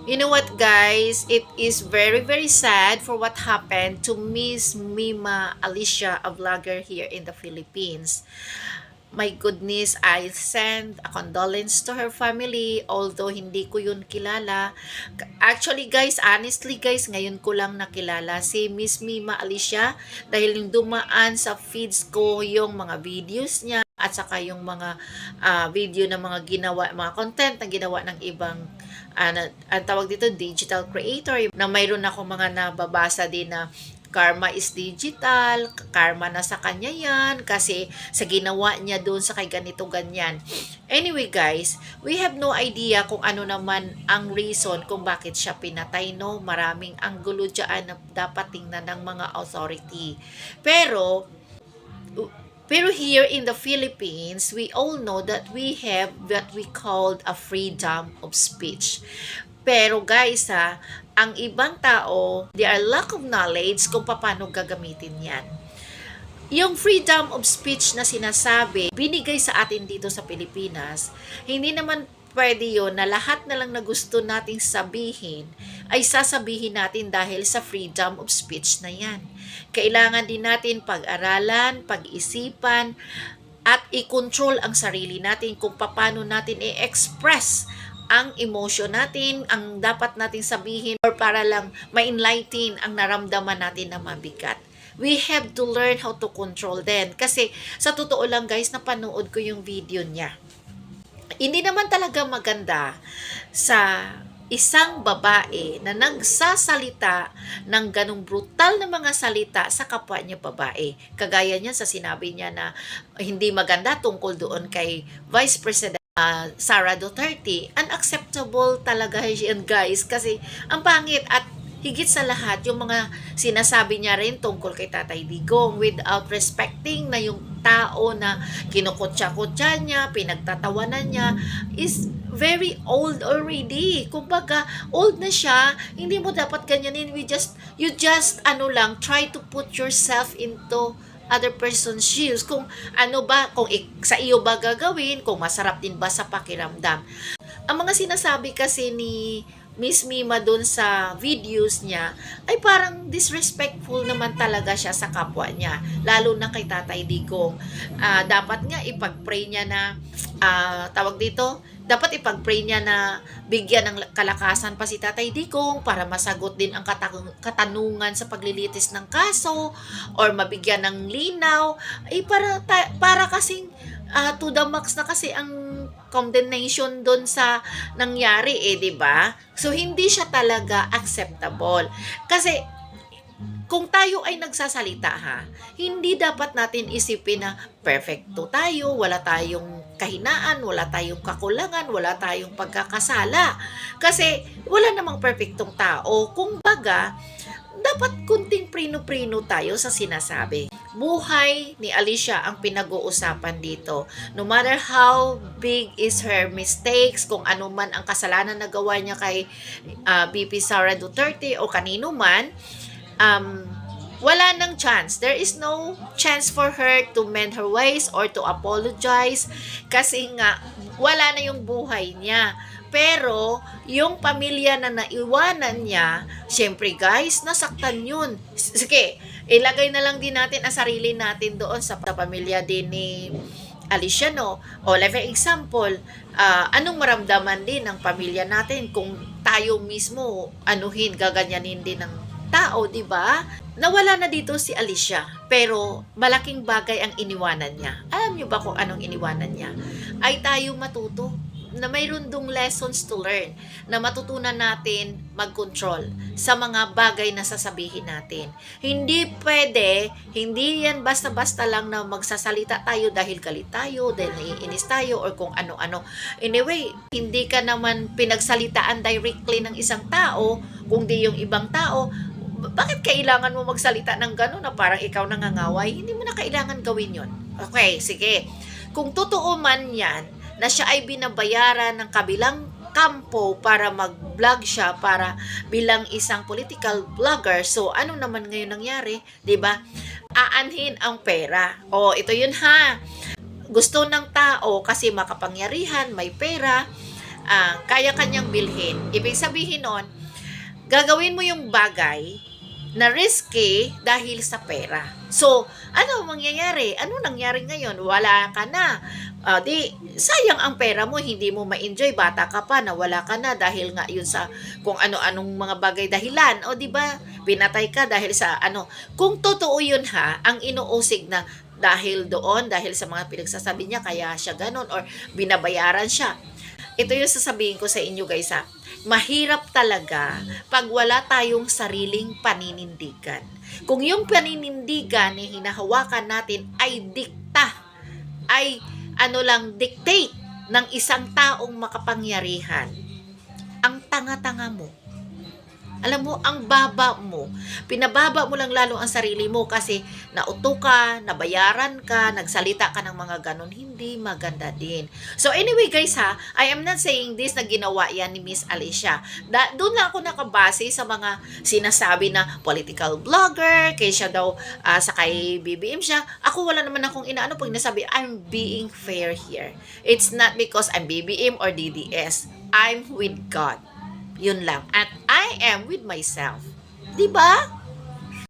You know what, guys? It is very, very sad for what happened to Miss Mima Alicia, a vlogger here in the Philippines. My goodness, I send a condolence to her family, although hindi ko yun kilala. Actually, guys, honestly, guys, ngayon ko lang nakilala si Miss Mima Alicia dahil yung dumaan sa feeds ko yung mga videos niya at saka yung mga video ng mga ginawa, mga content na ginawa ng ibang ang tawag dito digital creator na mayroon ako mga nababasa din na karma is digital, karma na sa kanya yan kasi sa ginawa niya doon sa kay ganito ganyan. Anyway guys, we have no idea kung ano naman ang reason kung bakit siya pinatay, no? Maraming anggulo dyan na dapat tingnan ng mga authority. Pero here in the Philippines, we all know that we have what we called a freedom of speech. Pero guys ang ibang tao, they are lack of knowledge kung paano gagamitin yan. Yung freedom of speech na sinasabi, binigay sa atin dito sa Pilipinas, hindi naman pwede yun na lahat na lang na gusto nating sabihin ay sasabihin natin dahil sa freedom of speech na yan. Kailangan din natin pag-aralan, pag-isipan, at i-control ang sarili natin kung paano natin i-express ang emotion natin, ang dapat nating sabihin or para lang ma-enlighten ang naramdaman natin na mabigat. We have to learn how to control then. Kasi sa totoo lang guys, napanood ko yung video niya. Hindi naman talaga maganda sa isang babae na nagsasalita ng ganong brutal na mga salita sa kapwa niya babae. Kagaya niya sa sinabi niya na hindi maganda tungkol doon kay Vice President Sara Duterte. Unacceptable talaga yan guys kasi ang pangit at higit sa lahat, yung mga sinasabi niya rin tungkol kay Tatay Digong without respecting na yung tao na kinukutsa-kutsa niya, pinagtatawanan niya, is very old already. Kumbaga, old na siya, hindi mo dapat ganyanin. You just, try to put yourself into other person's shoes. Kung ano ba, kung sa iyo ba gagawin, kung masarap din ba sa pakiramdam. Ang mga sinasabi kasi ni Miss Mima dun sa videos niya ay parang disrespectful naman talaga siya sa kapwa niya, lalo na kay Tatay Digong. Dapat nga ipag-pray niya na tawag dito, dapat ipag-pray niya na bigyan ng kalakasan pa si Tatay Digong para masagot din ang katanungan sa paglilitis ng kaso or mabigyan ng linaw para kasing to the max na kasi ang condemnation doon sa nangyari 'di ba? So hindi siya talaga acceptable. Kasi kung tayo ay nagsasalita hindi dapat natin isipin na perfecto tayo, wala tayong kahinaan, wala tayong kakulangan, wala tayong pagkakasala. Kasi wala namang perfectong tao. Kung baga, dapat kunting prino-prino tayo sa sinasabi. Buhay ni Alicia ang pinag-uusapan dito. No matter how big is her mistakes, kung ano man ang kasalanan na gawa niya kay VP Sara Duterte o kanino man, wala nang chance. There is no chance for her to mend her ways or to apologize kasi nga wala na yung buhay niya. Pero, yung pamilya na naiwanan niya, syempre guys, nasaktan yun. Sige, ilagay na lang din natin ang sarili natin doon sa pamilya din ni Alicia, no? O, like for example, anong maramdaman din ng pamilya natin kung tayo mismo, gaganyanin din ng tao, di ba? Nawala na dito si Alicia, pero malaking bagay ang iniwanan niya. Alam niyo ba kung anong iniwanan niya? Ay tayo matuto na mayroon dong lessons to learn na matutunan natin mag-control sa mga bagay na sasabihin natin. Hindi pwede, hindi yan basta-basta lang na magsasalita tayo dahil galit tayo, dahil naiinis tayo, or kung ano-ano. Anyway, hindi ka naman pinagsalitaan directly ng isang tao, kundi yung ibang tao. Bakit kailangan mo magsalita ng gano'n na parang ikaw nangangaway? Hindi mo na kailangan gawin yon. Okay, sige. Kung totoo man yan, na siya ay binabayaran ng kabilang kampo para mag-vlog siya para bilang isang political vlogger. So, ano naman ngayon nangyari? 'Di ba? Aanhin ang pera. O, ito yun Gusto ng tao kasi makapangyarihan, may pera, kaya kanyang bilhin. Ibig sabihin nun, gagawin mo yung bagay na risky dahil sa pera. So, ano mangyayari? Ano nangyari ngayon? Wala ka na. Di, sayang ang pera mo, hindi mo ma-enjoy. Bata ka pa, nawala ka na dahil nga yun sa kung ano-anong mga bagay dahilan. O, di ba? Pinatay ka dahil sa ano. Kung totoo yun ha, ang inuusig na dahil doon, dahil sa mga pinagsasabi niya, kaya siya ganun or binabayaran siya. Ito yung sasabihin ko sa inyo guys ha. Mahirap talaga pag wala tayong sariling paninindigan. Kung yung paninindigan na hinahawakan natin ay dikta, ay dictate ng isang taong makapangyarihan, ang tanga-tanga mo. Alam mo, ang baba mo. Pinababa mo lang lalo ang sarili mo kasi nauto ka, nabayaran ka, nagsalita ka ng mga ganon. Hindi maganda din. So anyway guys ha, I am not saying this na ginawa yan ni Miss Alicia. Doon lang ako nakabase sa mga sinasabi na political blogger, kay siya daw sa kay BBM siya. Ako wala naman akong inaano pag nasabi, I'm being fair here. It's not because I'm BBM or DDS. I'm with God. Yun lang. At I am with myself. 'Di ba?